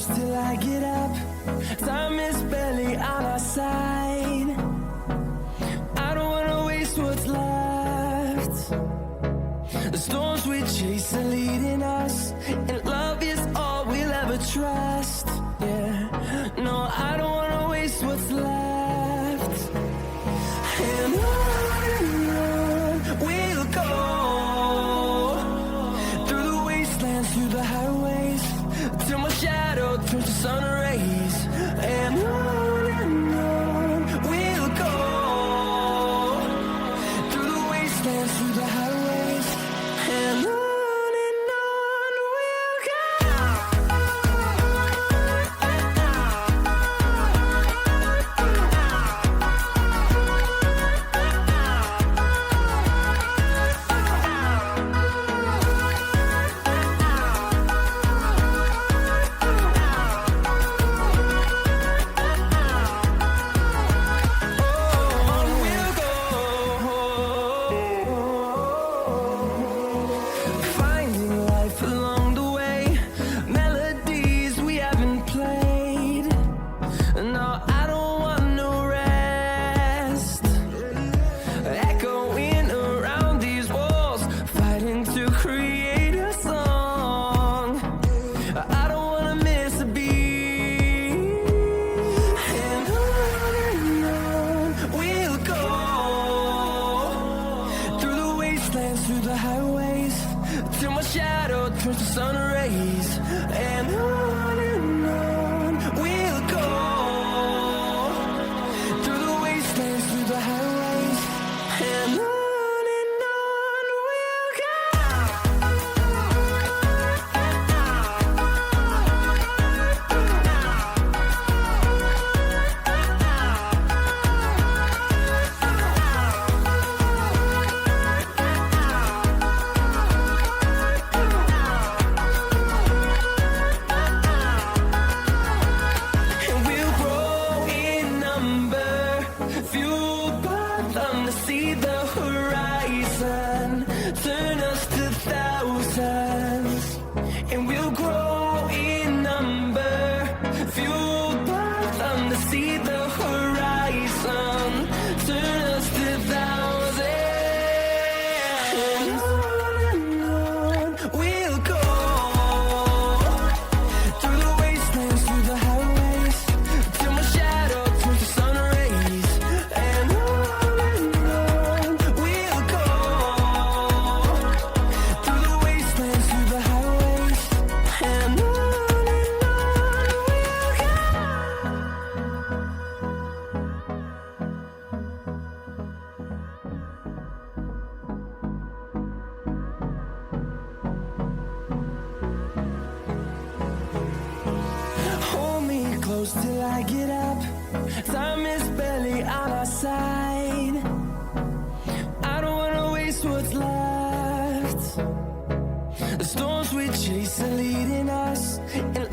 close till I get up. Time is barely on our side. I don't wanna waste what's left. The storms we chase are leading us, and love is all we'll ever trust. Yeah, no, I don't wanna waste what's left. And on we'll go, through the wastelands, through the highways, till my shadow turns to sun rays. And on we'll go, through the wastelands, through the highways, and on we'll go. Finding life along the way, melodies we haven't played. No, I don't want no rest. Echoing around these walls, fighting to create a song. I don't wanna miss a beat. And on we'll go, through the wastelands, through the highways, till my shadow turns to sun rays. And on we'll go, through the wastelands, through the highways, and on we'll go. And we'll grow in number, fueled by them to see the horizon, turn us to thousands. And we'll grow in number, fueled by them to see the horizon, turn us to thousands. And on we'll go, through the wastelands, through the highways, till my shadow turns to sun rays. And on we'll go, through the wastelands, through the highways, and on we'll go. Hold me close till I get up. Time is barely on our side. I don't wanna waste what's left. The storms we chase are leading us, and